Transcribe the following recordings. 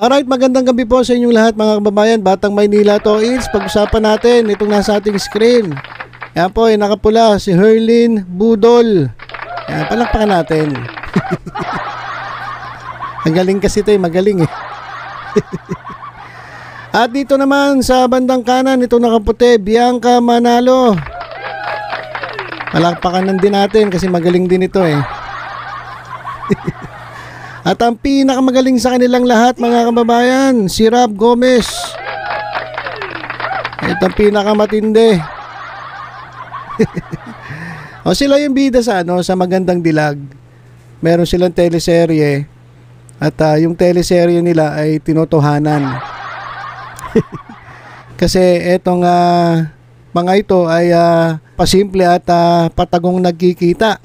Alright, magandang gabi po sa inyong lahat mga kababayan. Batang Maynila to is. Pag-usapan natin itong nasa ating screen. Yan po, nakapula si Herlyn Budol. Yan, palakpakan natin. Magaling kasi ito magaling eh. At dito naman sa bandang kanan, itong nakaputi, Bianca Manalo. Palakpakan din natin kasi magaling din ito eh. At ang pinakamagaling sa kanilang lahat mga kababayan, si Rob Gomez. Ito ang pinakamatindi. O sila yung bida sa sa Magandang Dilag. Meron silang teleserye at yung teleserye nila ay tinotohanan. Kasi etong mga ito ay pasimple at patagong nagkikita.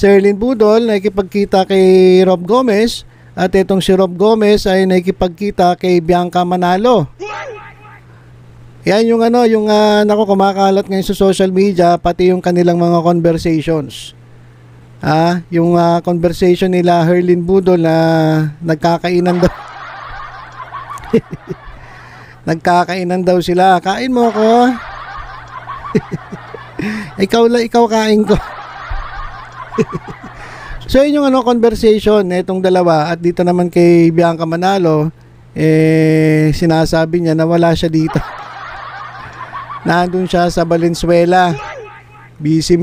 Si Herlyn Budol nakikipagkita kay Rob Gomez at itong si Rob Gomez ay nakikipagkita kay Bianca Manalo. Yan yung kumakalat ngayon sa social media, pati yung kanilang mga conversations. Yung conversation nila Herlyn Budol na nagkakainan daw. Nagkakainan daw sila. Kain mo ko. ikaw kain ko. So yun yung conversation itong dalawa. At dito naman kay Bianca Manalo, sinasabi niya na wala siya dito. Nandun siya sa Valenzuela, busy.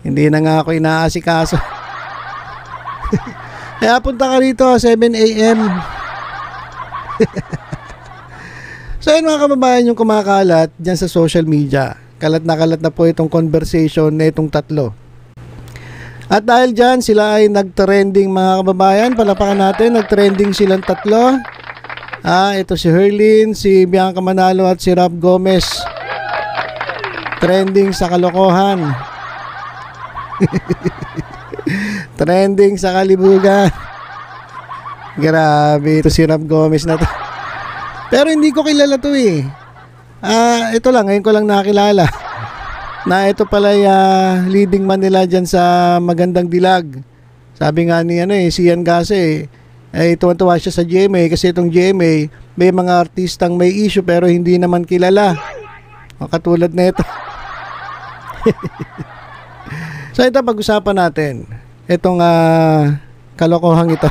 Hindi na nga ako inaasikaso. Kaya punta ka rito 7 AM. So yun mga kababayan yung kumakalat dyan sa social media. Kalat na po itong conversation na itong tatlo. At dahil dyan, sila ay nag-trending mga kababayan. Palapakan natin, nag-trending silang tatlo. Ito si Herlyn, si Bianca Manalo at si Rob Gomez. Trending sa kalokohan. Trending sa kalibugan. Grabe, ito si Rob Gomez na to. Pero hindi ko kilala to eh. Ito lang, ngayon ko lang nakilala na ito pala leading man nila dyan sa Magandang Dilag. Sabi nga ni Sian Gase tuwan-tuwa siya sa GMA kasi itong GMA may mga artistang may issue pero hindi naman kilala. Katulad na ito. So ito pag-usapan natin itong kalokohang ito.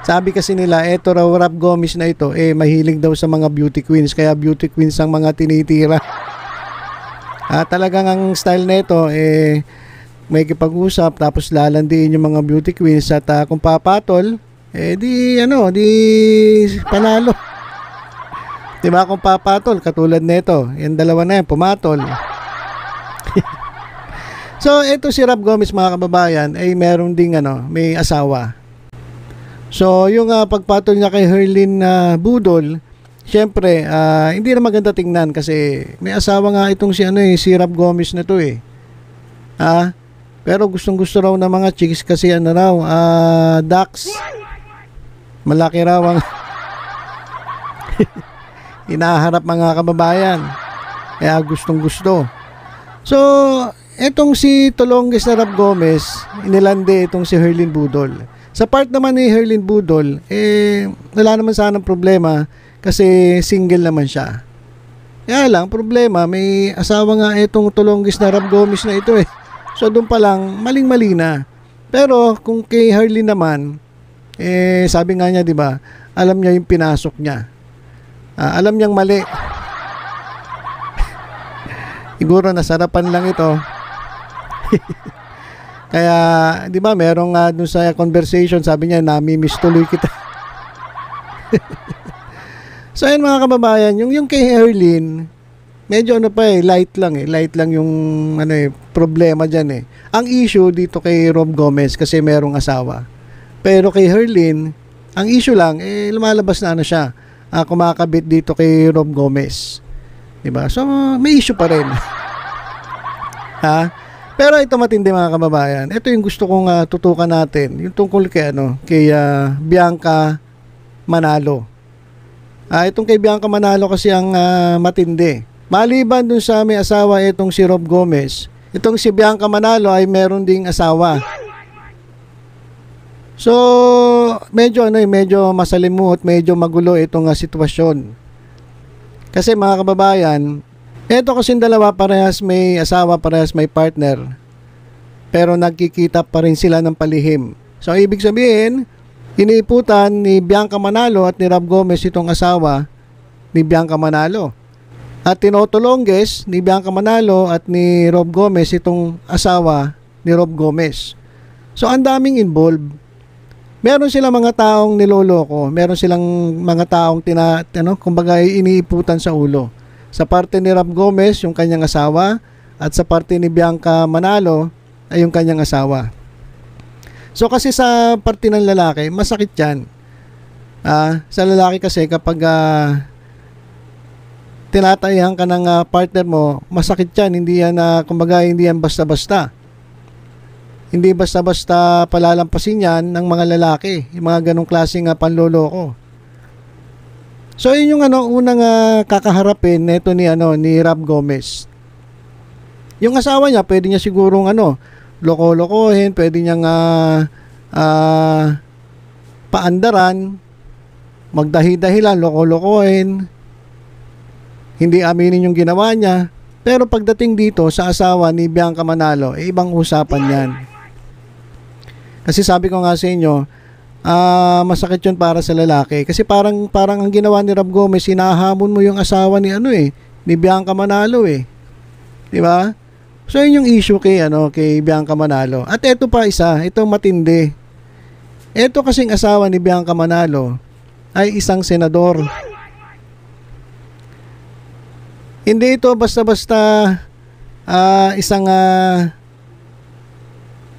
Sabi kasi nila, eto raw Rob Gomez na ito, mahilig daw sa mga beauty queens, kaya beauty queens ang mga tinitira. Talagang ang style na ito, may kipag-usap, tapos lalandiin yung mga beauty queens at kung papatol, di panalo. Diba kung papatol, katulad na ito, yung dalawa na yan, pumatol. So, ito si Rob Gomez mga kababayan, meron ding may asawa. So, yung pagpatol niya kay Herlyn Budol, syempre, hindi na maganda tingnan kasi may asawa nga itong si Rob Gomez na to eh. Pero gustong-gusto raw ng mga chicks kasi Dax. Malaki raw ang inaharap mga kababayan. Kaya gustong-gusto. So, etong si Tolongges na Rob Gomez, inilande itong si Herlyn Budol. Sa part naman ni Herlyn Budol, wala naman sanang problema kasi single naman siya. Kaya lang, problema, may asawa nga itong Tolongges na Rob Gomez na ito eh. So doon pa lang, maling-mali na. Pero kung kay Herlyn naman, sabi nga niya, di ba, alam niya yung pinasok niya. Alam niyang mali. Siguro nasarapan lang ito. Kaya, di ba, merong dun sa conversation, sabi niya, nami-miss tuloy kita. So, ayun mga kababayan, yung kay Herlyn, medyo light lang yung problema dyan eh. Ang issue dito kay Rob Gomez kasi merong asawa. Pero kay Herlyn, ang issue lang, lumalabas na siya, kumakabit dito kay Rob Gomez. Diba? So, may issue pa rin. Pero ito matindi mga kababayan. Ito yung gusto kong tutukan natin. Yung tungkol kay Bianca Manalo. Itong kay Bianca Manalo kasi ang matindi. Maliban dun sa may asawa itong si Rob Gomez, itong si Bianca Manalo ay meron ding asawa. So, medyo masalimuot, medyo magulo itong sitwasyon. Kasi mga kababayan, eto kasing dalawa parehas may asawa, parehas may partner. Pero nagkikita pa rin sila ng palihim. So, ibig sabihin, iniiputan ni Bianca Manalo at ni Rob Gomez itong asawa ni Bianca Manalo. At tinotolongges ni Bianca Manalo at ni Rob Gomez itong asawa ni Rob Gomez. So, ang daming involved. Meron silang mga taong niloloko, meron silang mga taong kumbaga iniiputan sa ulo. Sa parte ni Rob Gomez, yung kanyang asawa, at sa parte ni Bianca Manalo ay yung kanyang asawa. So kasi sa parte ng lalaki, masakit yan. Sa lalaki kasi kapag tinatayahan ka ng partner mo, masakit yan. Hindi yan, kumbaga hindi yan basta-basta. Hindi basta-basta palalampasin yan ng mga lalaki, yung mga ganong klaseng panloloko. So yun yung unang kakaharapin nito ni Rob Gomez. Yung asawa niya, pwede niya sigurong loko-lokohin, pwede niyang paandaran, magdahi-dahilan, loko-lokohin, hindi aminin yung ginawa niya. Pero pagdating dito sa asawa ni Bianca Manalo, ibang usapan yan. Kasi sabi ko nga sa inyo, masakit yun para sa lalaki. Kasi parang ang ginawa ni Rob Gomez, hinahamon mo yung asawa ni Bianca Manalo eh. Di ba? So yun yung issue kay Bianca Manalo. At eto pa isa, itong matindi. Eto kasing asawa ni Bianca Manalo ay isang senador. Hindi ito basta-basta isang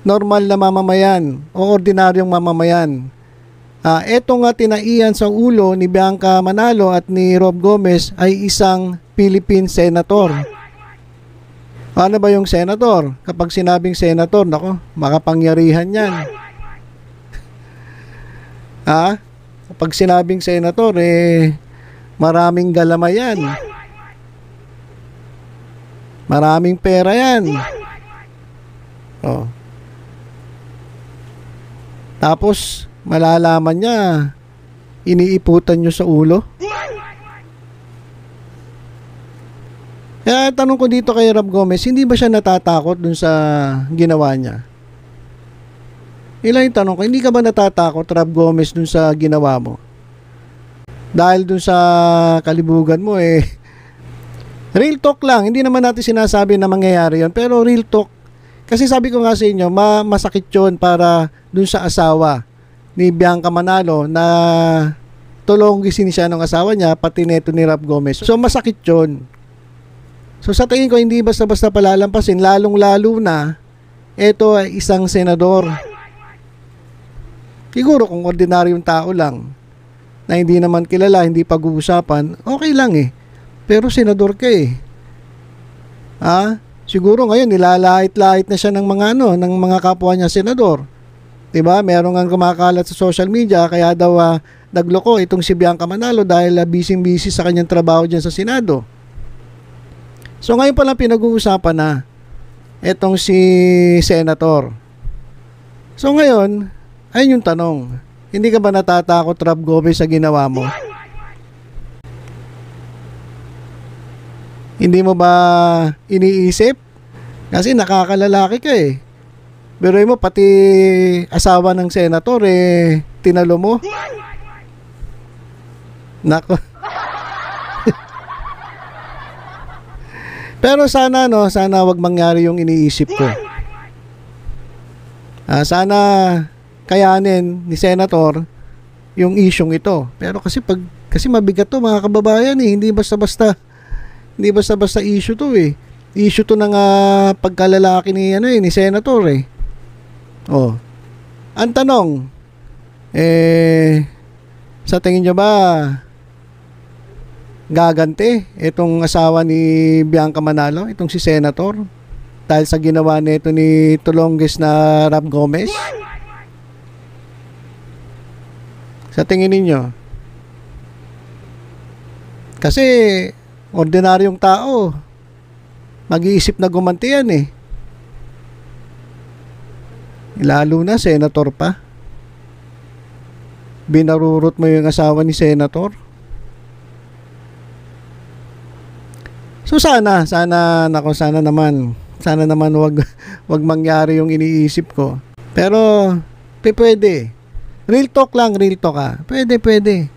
normal na mamamayan o ordinaryong mamamayan. Etong tinaian sa ulo ni Bianca Manalo at ni Rob Gomez ay isang Philippine senator. Ano ba yung senator? Kapag sinabing senator, nako, makapangyarihan yan. Kapag sinabing senator, maraming galamay yan. Maraming pera yan. Tapos, malalaman niya, iniiputan nyo sa ulo. Kaya tanong ko dito kay Rob Gomez, hindi ba siya natatakot dun sa ginawa niya? Ilang yung tanong ko, hindi ka ba natatakot, Rob Gomez, dun sa ginawa mo? Dahil dun sa kalibugan mo, real talk lang. Hindi naman natin sinasabi na mangyayari yon, pero real talk. Kasi sabi ko nga sa inyo, masakit yun para dun sa asawa ni Bianca Manalo na tulonggisin siya ng asawa niya, pati neto ni Rob Gomez. So masakit yun. So sa tingin ko, hindi basta-basta palalampasin, lalong-lalo na ito ay isang senador. Siguro kung ordinaryong tao lang na hindi naman kilala, hindi pag-uusapan, okay lang Pero senador ka siguro ngayon nilalait-lait na siya ng mga kapwa niya senador. 'Di ba? Merong ang kumakalat sa social media kaya daw nagloko itong si Bianca Manalo dahil busy-busy sa kanyang trabaho diyan sa Senado. So ngayon pa lang pinag-uusapan na etong si senator. So ngayon, ayun yung tanong. Hindi ka ba natatakot, Rob Gomez, sa ginawa mo? Hindi mo ba iniisip? Kasi nakakalalaki ka Pero mo pati asawa ng senator tinalo mo. Nako. Pero sana wag mangyari yung iniisip ko. Sana kayanin ni senator yung isyong ito. Pero kasi mabigat to mga kababayan hindi basta-basta issue to Issue to ng pagkalalaki ni ni senator Ang tanong sa tingin niyo ba gaganti itong asawa ni Bianca Manalo, itong si senator, dahil sa ginawa nito ni tulongges na Rob Gomez? Sa tingin ninyo? Kasi ordinaryong tao mag-iisip na gumanti yan lalo na senator pa. binarurot mo yung asawa ni Senator. So sana naman wag mangyari yung iniisip ko. Pero pwede. Real talk pwede.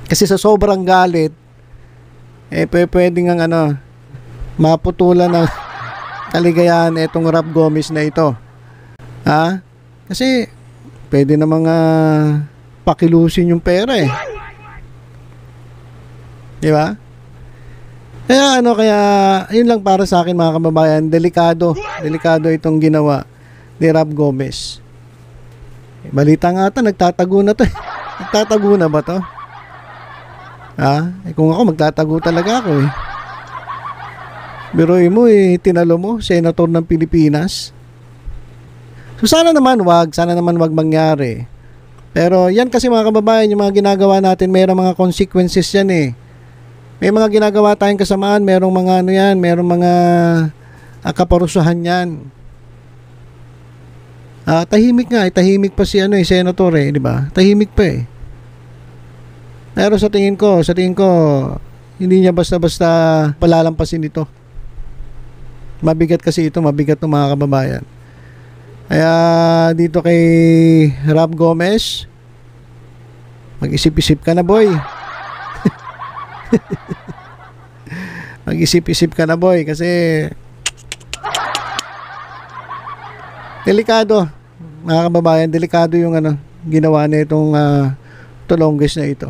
Kasi sa sobrang galit, pwede nga maputulan ng kaligayahan itong Rap Gomez na ito. Ha? Kasi pwede na mga pakilusin yung pera Di ba? Kaya yun lang para sa akin mga kababayan, delikado itong ginawa ni Rap Gomez. Balita nga ata, nagtatago na to. Nagtatago na ba to? Kung ako, magtatago talaga ako Biruin mo tinalo mo, Senator ng Pilipinas. So sana naman wag mangyari. Pero yan kasi mga kababayan, yung mga ginagawa natin, mayroong mga consequences yan May mga ginagawa tayong kasamaan, merong mga merong mga kaparusahan yan. Tahimik pa si Senator di ba? Tahimik pa Pero sa tingin ko, hindi niya basta-basta palalampasin ito. Mabigat kasi ito, mabigat ng mga kababayan. Kaya dito kay Rap Gomez, mag-isip-isip ka na, boy. Mag-isip-isip ka na, boy, kasi delikado, mga kababayan, delikado yung ginawa na itong Tolonges na ito.